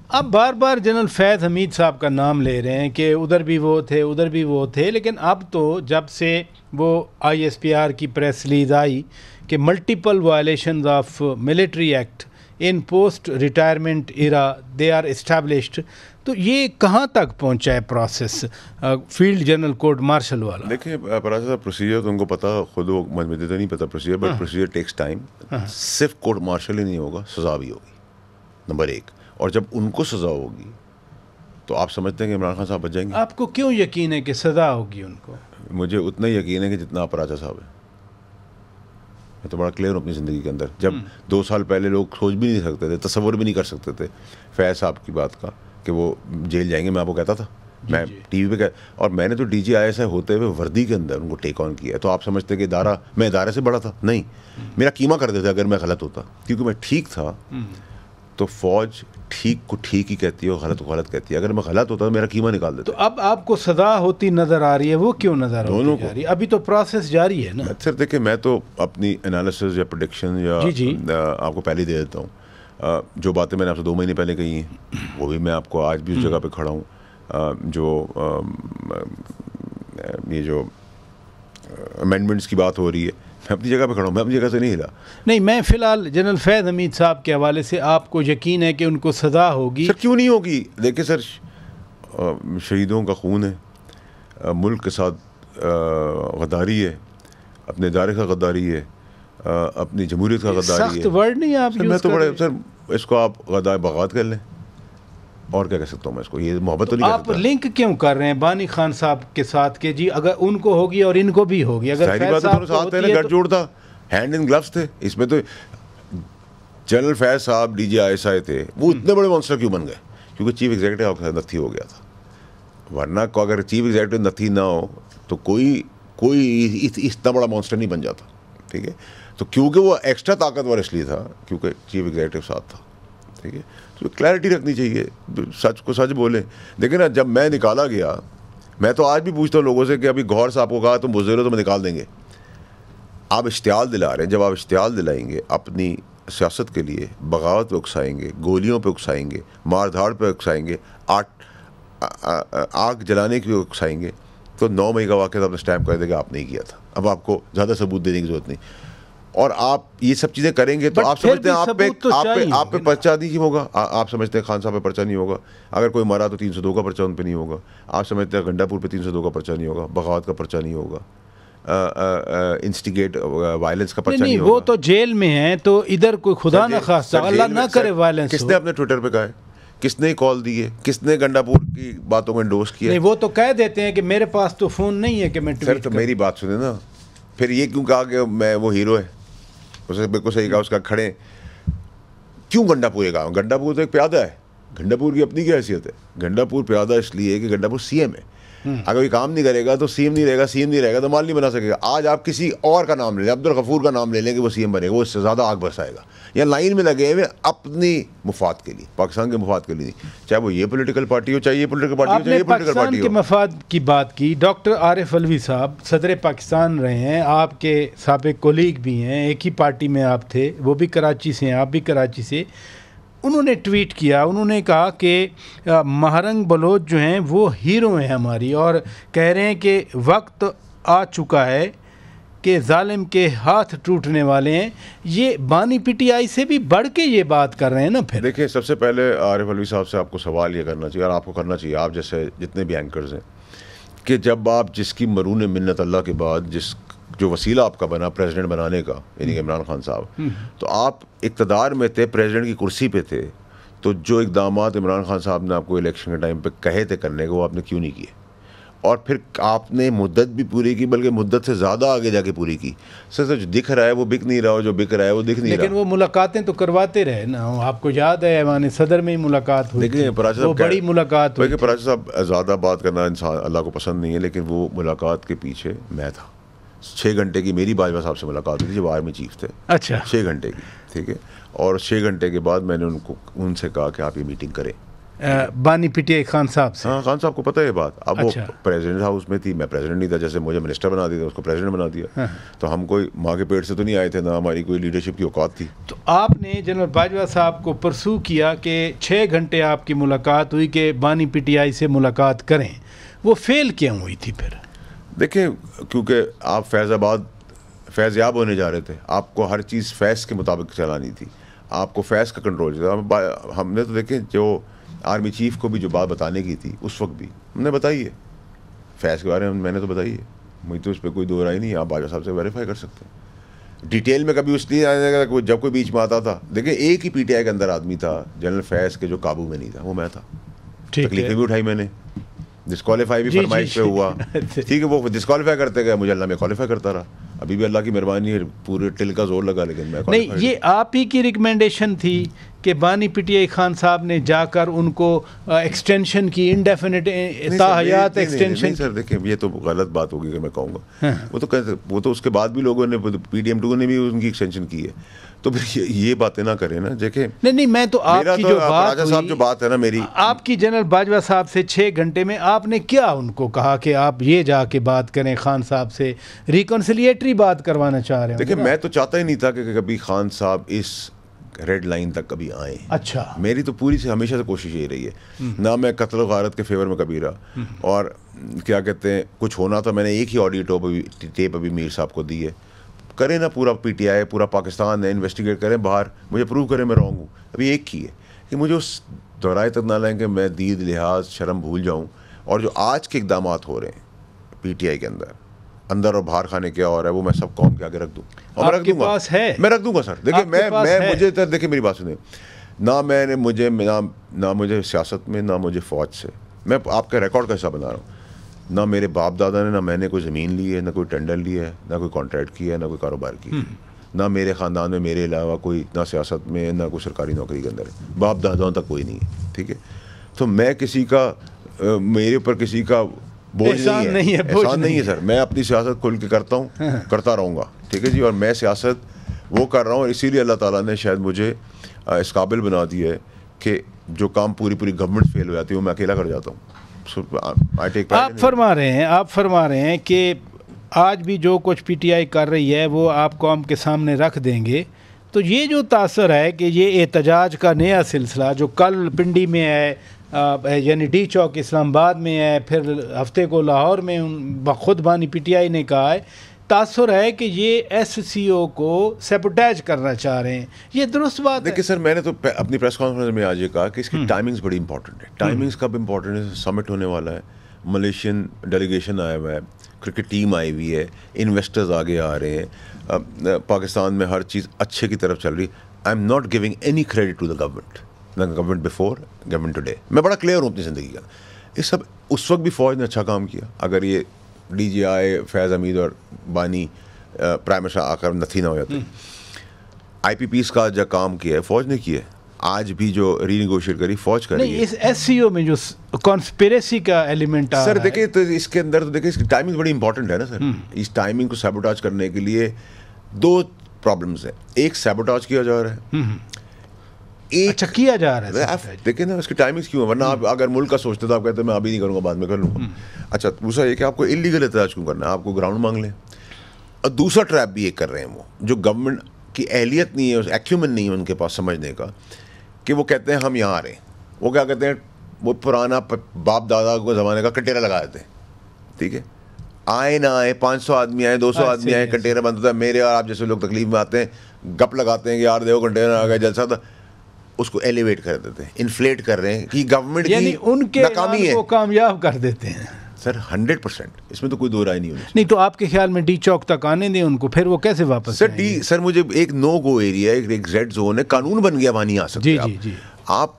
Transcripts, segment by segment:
اب بار بار جنرل فیض حمید صاحب کا نام لے رہے ہیں کہ ادھر بھی وہ تھے ادھر بھی وہ تھے، لیکن اب تو جب سے وہ آئی ایس پی آر کی پریس ریلیز آئی کہ multiple violations of military act in post retirement era they are established, تو یہ کہاں تک پہنچا ہے process field general court martial والا؟ دیکھیں پراجا صاحب پروسیجر تو ان کو پتا، خود وہ مجھے تو نہیں پتا procedure, but procedure takes time. صرف کورٹ مارشل ہی نہیں ہوگا، سزا بھی ہوگی نمبر 1. اور جب ان کو سزا ہوگی تو آپ سمجھتے ہیں کہ عمران خان صاحب بچ جائیں گے؟ آپ کو کیوں یقین ہے کہ سزا ہوگی ان کو؟ مجھے اتنا یقین ہے کہ جتنا آپ راجا صاحب ہیں. میں تو بڑا کلیئر ہوں اپنی زندگی کے اندر. جب 2 سال پہلے لوگ سوچ بھی نہیں سکتے تھے، تصور بھی نہیں کر سکتے تھے فیض صاحب کی بات کا کہ وہ جیل جائیں گے، میں آپ کو کہتا تھا، میں ٹی وی پہ اور میں نے تو D G I S I ہوتے ہوئے وردی کے اندر ان کو ٹیک آن کیا ہے. تو آپ سمجھتے کہ ادارہ، میں ادارے سے بڑا تھا؟ نہیں، میرا قیمہ کر دیتے اگر میں غلط ہوتا، کیونکہ میں ٹھیک تھا. تو فوج ٹھیک کو ٹھیک ہی کہتی ہے اور غلط کو غلط کہتی ہے. اگر میں غلط ہوتا تو میرا قیمہ نکال دیتا. تو اب آپ کو سزا ہوتی نظر آ رہی ہے، وہ کیوں نظر ہوتی جا رہی ہے؟ ابھی تو پروسیس جاری ہے نا. سر دیکھیں، میں تو اپنی انالیسز یا پریڈکشن یا آپ کو پہلے دے دیتا ہوں. جو باتیں میں نے آپ سے 2 مہینے پہلے کہی ہیں وہ بھی میں آپ کو آج بھی اس جگہ پہ کھڑا ہوں. جو یہ جو امینڈمنٹس کی بات ہو رہی ہے، میں اپنی جگہ پہ کھڑا ہوں، میں اپنی جگہ سے نہیں ہلا. نہیں، میں فی الحال جنرل فیض حمید صاحب کے حوالے سے آپ کو یقین ہے کہ ان کو سزا ہوگی؟ سر کیوں نہیں ہوگی؟ دیکھیں سر، شہیدوں کا خون ہے، ملک کے ساتھ غداری ہے، اپنے ادارے کا غداری ہے، اپنی جمہوریت کا غداری ہے. سخت ورڈ نہیں آپ میں تو بڑے سر، اس کو آپ غدار بغاوت کر لیں، اور کیا کہہ سکتا ہوں میں اس کو، یہ محبت تو نہیں کہہ سکتا. آپ لنک کیوں کر رہے ہیں بانی خان صاحب کے ساتھ کہ جی اگر ان کو ہوگی اور ان کو بھی ہوگی؟ اگر ظاہری بات ہے دونوں ساتھ تھے نا، گٹھ جوڑ تھا، ہینڈ ان گلوز تھے. اس میں تو جنرل فیض صاحب D G I S I تھے، وہ اتنے بڑے مانسٹر کیوں بن گئے؟ کیونکہ چیف ایگزیکٹو آپ کے ساتھ نتھی ہو گیا تھا. ورنہ کو اگر چیف ایگزیکٹو نتھی نہ ہو تو کوئی اتنا بڑا مانسٹر نہیں بن جاتا. ٹھیک ہے، تو کیونکہ وہ ایکسٹرا طاقتور اس لیے تھا کیونکہ چیف ایگزیکٹو ساتھ تھا. ٹھیک ہے، تو کلیئرٹی رکھنی چاہیے، سچ کو سچ بولیں. دیکھیں نا، جب میں نکالا گیا، میں تو آج بھی پوچھتا ہوں لوگوں سے کہ ابھی گوھر صاحب کو کہا تم بزدل ہو تو میں نکال دیں گے. آپ اشتعال دلا رہے ہیں، جب آپ اشتعال دلائیں گے اپنی سیاست کے لیے، بغاوت پہ اکسائیں گے، گولیوں پہ اکسائیں گے، مار دھاڑ پہ اکسائیں گے، آگ جلانے کی اکسائیں گے، تو 9 مئی کا واقعہ آپ نے اسٹیمپ کر دے گا آپ نہیں کیا تھا. اب آپ کو زیادہ ثبوت دینے کی ضرورت نہیں. اور آپ یہ سب چیزیں کریں گے تو آپ سمجھتے ہیں آپ پہ پرچہ نہیں ہوگا. آپ سمجھتے ہیں خان صاحب پہ پرچہ نہیں ہوگا. اگر کوئی مرا تو 302 کا پرچہ ان پہ نہیں ہوگا. آپ سمجھتے ہیں گنڈا پور پہ 302 کا پرچہ نہیں ہوگا، بغاوت کا پرچہ نہیں ہوگا، انسٹیگیٹ وائلنس کا پرچہ نہیں ہوگا. وہ تو جیل میں ہیں، تو ادھر کوئی خدا نہ خواستہ اللہ نہ کرے وائلنس. کس نے اپنے ٹویٹر پہ کہا ہے؟ کس نے کال دی ہے؟ کس نے گنڈا پور کی باتوں کو انڈورس کیا؟ نہیں، وہ تو کہہ دیتے ہیں کہ میرے پاس تو فون نہیں ہے کہ میں سر تو میری بات سنیں نا، پھر یہ کیوں کہا کہ میں وہ ہیرو ہے؟ اسے بالکل صحیح کہا، اس کا کھڑے کیوں گنڈا پور کہا؟ گنڈا پور تو ایک پیادہ ہے، گنڈا پور کی اپنی کیا حیثیت ہے؟ گنڈا پور پیادہ اس لیے کہ گنڈا پور سی ایم ہے. اگر یہ کام نہیں کرے گا تو سی ایم نہیں رہے گا، سی ایم نہیں رہے گا تو مال نہیں بنا سکے گا. آج آپ کسی اور کا نام لے لیں، عبدالغفور کا نام لے لیں کہ وہ سی ایم بنے گا، وہ اس سے زیادہ آگ برسائے گا. یا لائن میں لگے ہوئے اپنی مفاد کے لیے، پاکستان کے مفاد کے لیے نہیں، چاہے وہ یہ پولیٹیکل پارٹی ہو، چاہے یہ پولیٹیکل پارٹی ہو، چاہے یہ پولیٹیکل پارٹی ہو. آپ نے پاکستان کے مفاد کی بات کی. ڈاکٹر عارف علوی صاحب صدر پاکستان رہے ہیں، آپ کے سابق کولیگ بھی ہیں، ایک ہی پارٹی میں آپ تھے، وہ بھی کراچی سے ہیں، آپ بھی کراچی سے. انہوں نے ٹویٹ کیا، انہوں نے کہا کہ مہرنگ بلوچ جو ہیں وہ ہیرو ہیں ہماری، اور کہہ رہے ہیں کہ وقت آ چکا ہے کہ ظالم کے ہاتھ ٹوٹنے والے ہیں. یہ بانی پی ٹی آئی سے بھی بڑھ کے یہ بات کر رہے ہیں نا. پھر دیکھیں، سب سے پہلے عارف علوی صاحب سے آپ کو سوال یہ کرنا چاہیے، اور آپ کو کرنا چاہیے، آپ جیسے جتنے بھی اینکرز ہیں، کہ جب آپ جس کی مرون منت اللہ کے بعد جو وسیلہ آپ کا بنا پریزیڈنٹ بنانے کا، یعنی کہ عمران خان صاحب، تو آپ اقتدار میں تھے، پریزیڈنٹ کی کرسی پہ تھے، تو جو اقدامات عمران خان صاحب نے آپ کو الیکشن کے ٹائم پہ کہے تھے کرنے کو، وہ آپ نے کیوں نہیں کیے؟ اور پھر آپ نے مدت بھی پوری کی، بلکہ مدت سے زیادہ آگے جا کے پوری کی. سر جو دکھ رہا ہے وہ بک نہیں رہا، ہو جو بک رہا ہے وہ دکھ نہیں رہا. لیکن وہ ملاقاتیں تو کرواتے رہے نا، آپ کو یاد ہے ایوان صدر میں ہی ملاقات ہوئی، وہ بڑی ملاقات ہوئی. پراجا صاحب زیادہ بات کرنا انسان اللہ کو پسند نہیں ہے، لیکن وہ ملاقات کے پیچھے میں تھا. 6 گھنٹے کی میری باجوہ صاحب سے ملاقات ہوئی تھی جب آرمی چیف تھے. اچھا، 6 گھنٹے کی. ٹھیک ہے، اور 6 گھنٹے کے بعد میں نے ان سے کہا کہ آپ یہ میٹنگ کریں. بانی پی ٹی آئی خان صاحب سے؟ ہاں خان صاحب کو پتہ ہے یہ بات. اب وہ اچھا. پریزیڈنٹ ہاؤس میں تھی, میں پریزیڈنٹ نہیں تھا, جیسے مجھے منسٹر بنا دیا اس کو پریزیڈنٹ بنا دیا. تو ہم کوئی ماں کے پیٹ سے تو نہیں آئے تھے, نہ ہماری کوئی لیڈرشپ کی اوقات تھی. تو آپ نے جنرل باجوہ صاحب کو پرسو کیا کہ 6 گھنٹے آپ کی ملاقات ہوئی کہ بانی پی ٹی آئی سے ملاقات کریں, وہ فیل کیوں ہوئی تھی پھر؟ دیکھیں کیونکہ آپ فیض یاب ہونے جا رہے تھے, آپ کو ہر چیز فیض کے مطابق چلانی تھی, آپ کو فیض کا کنٹرول تھا. ہم نے تو دیکھیں جو آرمی چیف کو بھی جو بات بتانے کی تھی اس وقت بھی ہم نے بتائی ہے, فیض کے بارے میں نے تو بتائی ہے, مجھے تو اس پہ کوئی دو رائے نہیں. آپ باجوہ صاحب سے ویریفائی کر سکتے ہیں ڈیٹیل میں. کبھی اس لیے آنے گا جب کوئی بیچ میں آتا تھا. دیکھیں ایک ہی پی ٹی آئی کے اندر آدمی تھا جنرل فیض کے جو قابو میں نہیں تھا, وہ میں تھا. تکلیفیں بھی اٹھائی میں نے, ڈسکوالیفائی بھی فرمائش پہ ہوا. ٹھیک ہے, وہ ڈسکوالیفائی کرتے گئے, مجھے اللہ میں کوالیفائی کرتا رہا. ابھی بھی اللہ کی مہربانی ہے, پورے ٹل کا زور لگا, لیکن میں نہیں, یہ آپ ہی کی ریکمنڈیشن تھی کہ بانی پی ٹی آئی خان صاحب نے جا کر ان کو ایکسٹینشن کی, انڈیفینٹ تاحیات ایکسٹینشن. سر دیکھیں یہ تو غلط بات ہوگی کہ میں کہوں گا. وہ تو اس کے بعد بھی لوگوں نے, پی ڈی ایم 2 نے بھی ان کی ایکسٹینشن کی ہے. تو پھر یہ باتیں نہ کریں نا. دیکھیں نہیں, میں تو آپ کی جو بات صاحب جو بات ہے نا میری, آپ کی جنرل باجوہ صاحب سے 6 گھنٹے میں آپ نے کیا ان کو کہا کہ آپ یہ جا کے بات کریں خان صاحب سے, ریکنسلیٹری بات کروانا چاہ رہے ہیں؟ دیکھیں میں تو چاہتا ہی نہیں تھا کہ کبھی خان صاحب اس ریڈ لائن تک کبھی آئیں. اچھا. میری تو پوری سے ہمیشہ سے کوشش یہ رہی ہے, نہ میں قتل و غارت کے فیور میں کبھی رہا. اور کیا کہتے ہیں, کچھ ہونا تھا, میں نے ایک ہی آڈیو ٹیپ ابھی میر صاحب کو دی ہے. کریں نا پورا پی ٹی آئی, پورا پاکستان ہے, انویسٹیگیٹ کریں باہر, مجھے پروو کریں میں رانگ ہوں. ابھی ایک ہی ہے کہ مجھے اس دورائے تک نہ لیں کہ میں دید لحاظ شرم بھول جاؤں. اور جو آج کے اقدامات ہو رہے ہیں پی ٹی آئی کے اندر اور باہر کھانے کیا ہو رہا ہے, وہ میں سب قوم کے آگے رکھ دوں. اور میں رکھ دوں گا, میں رکھ دوں گا. سر دیکھیں مجھے دیکھیں میری بات سنیں, نہ مجھے سیاست میں, نہ مجھے فوج سے, میں آپ کا ریکارڈ کا حصہ بنا رہا ہوں. نہ میرے باپ دادا نے, نہ میں نے کوئی زمین لی ہے, نہ کوئی ٹینڈر لی ہے, نہ کوئی کانٹریکٹ کیا ہے, نہ کوئی کاروبار کیا ہے. نہ میرے خاندان میں میرے علاوہ کوئی, نہ سیاست میں, نہ کوئی سرکاری نوکری کے اندر ہے. باپ داداؤں تک کوئی نہیں ہے. ٹھیک ہے, تو میں کسی کا, میرے اوپر کسی کا بوجھ نہیں ہے, احسان نہیں ہے. سر میں اپنی سیاست کھل کے کرتا ہوں, کرتا رہوں گا. ٹھیک ہے جی, اور میں سیاست وہ کر رہا ہوں, اسی لیے اللہ تعالیٰ نے شاید مجھے اس قابل بنا دیا ہے کہ جو کام پوری گورنمنٹ فیل ہو جاتی ہے وہ میں اکیلا کر جاتا ہوں. آپ فرما رہے ہیں کہ آج بھی جو کچھ پی ٹی آئی کر رہی ہے وہ آپ قوم کے سامنے رکھ دیں گے. تو یہ جو تاثر ہے کہ یہ احتجاج کا نیا سلسلہ جو کل پنڈی میں ہے, یعنی ڈی چوک اسلام آباد میں ہے, پھر ہفتے کو لاہور میں خود بانی پی ٹی آئی نے کہا ہے, تاثر ہے کہ یہ ایس سی او کو سیبوٹیج کرنا چاہ رہے ہیں. یہ درست بات ہے؟ دیکھیں سر, میں نے تو اپنی پریس کانفرنس میں آج یہ کہا کہ اس کی ٹائمنگز بڑی امپورٹنٹ ہے. ٹائمنگز کب امپورٹنٹ ہے؟ سمٹ ہونے والا ہے, ملیشین ڈیلیگیشن آیا ہوا ہے, کرکٹ ٹیم آئی ہوئی ہے, انویسٹرز آگے آ رہے ہیں, پاکستان میں ہر چیز اچھے کی طرف چل رہی ہے. I am not giving any credit to the government, نہ گورنمنٹ بفور, گورنمنٹ ٹوڈے. میں بڑا کلیئر ہوں اپنی زندگی کا. یہ سب اس وقت بھی فوج نے اچھا کام کیا. اگر یہ ڈی جی آئی فیض حمید اور بانی پرائم منسٹر آ کر نتھی نہ ہو جاتے. آئی پی پیز کا جو کام کیا ہے فوج نے کیا ہے. آج بھی جو ری نیگوشیٹ کری فوج کر رہی ہے. اس ایس سی او میں جو کانسپیریسی کا ایلیمنٹ آ رہا ہے سر دیکھیں, تو اس کے اندر تو دیکھیں اس کی ٹائمنگ بڑی امپورٹنٹ ہے نا سر. اس ٹائمنگ کو سیبوٹاج کرنے کے لیے 2 پرابلمس ہیں. ایک سیبوٹاج کیا جا رہا ہے, اچھا کیا جا رہا ہے. دیکھیں نا اس کی ٹائمنگس کیوں ہے, ورنہ آپ اگر ملک کا سوچتے تو آپ کہتے ہیں میں ابھی نہیں کروں گا, بعد میں کر لوں گا. اچھا دوسرا یہ کہ آپ کو انلیگل احتجاج کیوں کرنا ہے, آپ کو گراؤنڈ مانگ لیں. اور دوسرا ٹریپ بھی یہ کر رہے ہیں وہ, جو گورنمنٹ کی اہلیت نہیں ہے, ایکیومن نہیں ہے ان کے پاس سمجھنے کا, کہ وہ کہتے ہیں ہم یہاں آ رہے ہیں. وہ کیا کہتے ہیں, وہ پرانا باپ دادا کو زمانے کا کٹیرا لگا دیتے ہیں. ٹھیک ہے, آئے نہ آئے, 500 آدمی آئے, 200 آدمی آئے, کنٹینر بند ہوتا ہے. میرے اور آپ جیسے لوگ تکلیف میں آتے ہیں, گپ لگاتے ہیں کہ یار دیکھو کنٹینر آ گیا, جلسہ تھا, اس کو ایلیویٹ کر دیتے ہیں, انفلیٹ کر رہے ہیں کہ گورنمنٹ یعنی ان کے ناکامی ہے, وہ کامیاب کر دیتے ہیں. سر 100%, اس میں تو کوئی دو رائے نہیں ہونی. نہیں تو آپ کے خیال میں ڈی چوک تک آنے دیں ان کو, پھر وہ کیسے واپس سر سر مجھے ایک نو گو ایریا ہے, ایک ریڈ زون ہے, قانون بن گیا, وہاں نہیں آ سکتے. جی آپ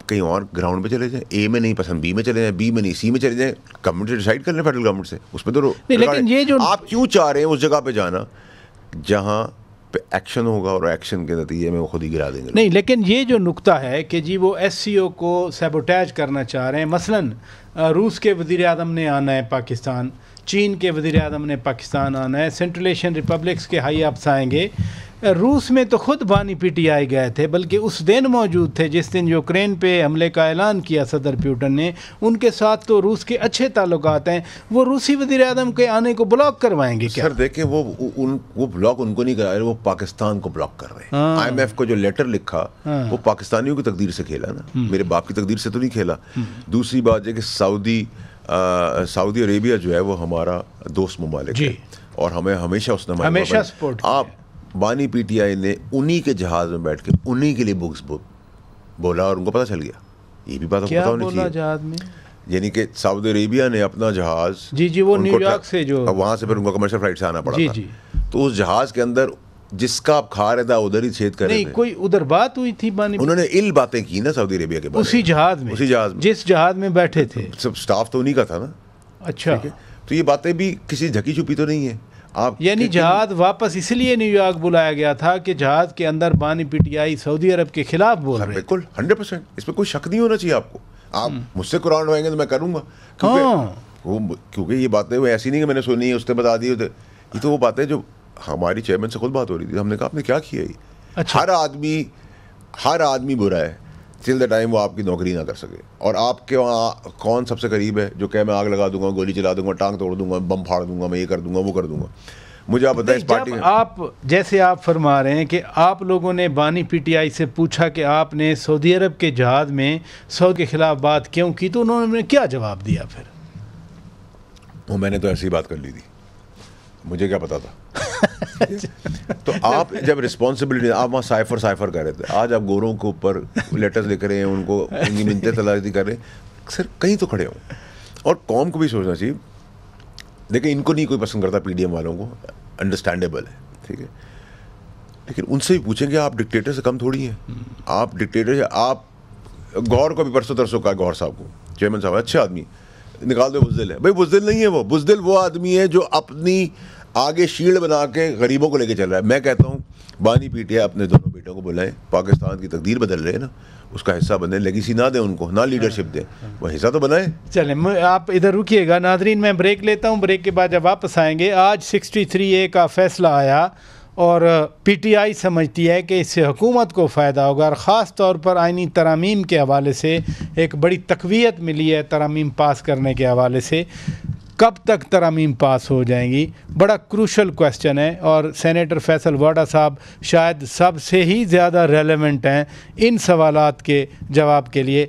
کہیں اور گراؤنڈ پہ چلے جائیں, اے میں نہیں پسند بی میں چلے جائیں, بی میں نہیں سی میں چلے جائیں, گورنمنٹ سے ڈیسائیڈ کر لیں, فیڈرل گورنمنٹ سے. اس میں تو لیکن یہ جو آپ کیوں چاہ رہے ہیں اس جگہ پہ جانا جہاں پہ ایکشن ہوگا اور ایکشن کے نتیجے میں وہ خود ہی گرا دیں گے. نہیں لیکن یہ جو نقطہ ہے کہ جی وہ ایس سی او کو سیبوٹیج کرنا چاہ رہے ہیں, مثلاً روس کے وزیر اعظم نے آنا ہے پاکستان، چین کے وزیر اعظم نے پاکستان آنا ہے، سینٹرل ایشین ریپبلکس کے ہائی اپس آئیں گے۔ روس میں تو خود بانی پی ٹی آئی گئے تھے، بلکہ اس دن موجود تھے جس دن یوکرین پہ حملے کا اعلان کیا صدر پیوٹن نے، ان کے ساتھ تو روس کے اچھے تعلقات ہیں، وہ روسی وزیر اعظم کے آنے کو بلاک کروائیں گے کیا؟ سر دیکھیں وہ بلاک ان کو نہیں کرا رہے، وہ پاکستان کو بلاک کر رہے ہیں۔ آئی ایم ایف کو جو لیٹر لکھا وہ پاکستانیوں کی تقدیر سے کھیلا نا، میرے باپ کی تقدیر سے تو نہیں کھیلا۔ دوسری بات یہ کہ سعودی عربیہ جو ہے وہ ہمارا دوست ممالک ہے اور ہمیں ہمیشہ اس نے ہمیشہ سپورٹ کیا۔ آپ بانی پی ٹی آئی نے انہی کے جہاز میں بیٹھ کے انہی کے لیے بکس بولا اور ان کو پتہ چل گیا، یہ بھی بات پتہ ہونی چاہیے جہاز میں، یعنی کہ سعودی عربیہ نے اپنا جہاز جی وہ نیو یارک سے جو وہاں سے پھر ان کو کمرشل فلائٹ سے آنا پڑا تھا، تو اس جہاز کے اندر جس کا آپ کھا رہے تھا ادھر ہی چھید کر رہے تھے۔ کوئی ادھر بات ہوئی تھی بانی، انہوں نے باتیں کی نا سعودی عربیہ کے بارے میں، اسی جہاز میں جس جہاز میں بیٹھے تھے، سب سٹاف تو انہی کا تھا نا۔ اچھا، تو یہ باتیں بھی کسی جھکی چھپی تو نہیں ہے۔ آپ یعنی جہاز واپس اس لیے نیو یارک بلایا گیا تھا کہ جہاز کے اندر بانی پی ٹی آئی سعودی عرب کے خلاف بول رہے ہیں۔ بالکل 100%، اس میں کوئی شک نہیں ہونا چاہیے آپ کو۔ آپ مجھ سے قرآن اٹھوائیں گے تو میں کروں گا، کیونکہ یہ باتیں وہ ایسی نہیں کہ میں نے سنی ہے اس نے بتا دی، یہ تو وہ باتیں جو ہماری چیئرمین سے خود بات ہو رہی تھی، ہم نے کہا آپ نے کیا کیا یہ؟ ہر آدمی برا ہے ٹل دا ٹائم وہ آپ کی نوکری نہ کر سکے، اور آپ کے وہاں کون سب سے قریب ہے جو کہ میں آگ لگا دوں گا، گولی چلا دوں گا، ٹانگ توڑ دوں گا، بم پھاڑ دوں گا، میں یہ کر دوں گا، وہ کر دوں گا۔ مجھے آپ بتائیں اس پارٹی میں آپ جیسے آپ فرما رہے ہیں کہ آپ لوگوں نے بانی پی ٹی آئی سے پوچھا کہ آپ نے سعودی عرب کے جہاز میں سعودی کے خلاف بات کیوں کی، تو انہوں نے کیا جواب دیا پھر؟ وہ میں نے تو ایسی بات کر لی تھی، مجھے کیا پتا تھا۔ تو آپ جب رسپانسبلٹی، آپ وہاں سائفر کر رہے تھے، آج آپ گوروں کے اوپر لیٹرز لکھ رہے ہیں، ان کو ان کی منتیں تلافی کر رہے ہیں، سر کہیں تو کھڑے ہوں۔ اور قوم کو بھی سوچنا چاہیے، دیکھیں ان کو نہیں کوئی پسند کرتا، پی ڈی ایم والوں کو انڈرسٹینڈیبل ہے، ٹھیک ہے، لیکن ان سے بھی پوچھیں کہ آپ ڈکٹیٹر سے کم تھوڑی ہیں۔ آپ ڈکٹیٹر، آپ گور کو بھی پرسوں ترسوں کہا، گور صاحب کو، چیئرمین صاحب اچھا آدمی، نکال دو بزدل ہے۔ بھائی بزدل نہیں ہے وہ، بزدل وہ آدمی ہے جو اپنی آگے شیلڈ بنا کے غریبوں کو لے کے چل رہا ہے۔ میں کہتا ہوں بانی پی ٹی آئی اپنے دونوں بیٹوں کو بلائیں، پاکستان کی تقدیر بدل رہے ہیں نا، اس کا حصہ بنیں، لیگیسی نہ دیں ان کو، نہ لیڈرشپ دیں، وہ حصہ تو بنائیں۔ چلیں آپ ادھر رکیے گا ناظرین، میں بریک لیتا ہوں، بریک کے بعد جب واپس آئیں گے، آج 63A کا فیصلہ آیا اور پی ٹی آئی سمجھتی ہے کہ اس سے حکومت کو فائدہ ہوگا، اور خاص طور پر آئینی ترامیم کے حوالے سے ایک بڑی تقویت ملی ہے ترامیم پاس کرنے کے حوالے سے۔ کب تک ترامیم پاس ہو جائیں گی، بڑا کروشل کویسچن ہے، اور سینیٹر فیصل واڈا صاحب شاید سب سے ہی زیادہ ریلیونٹ ہیں ان سوالات کے جواب کے لیے۔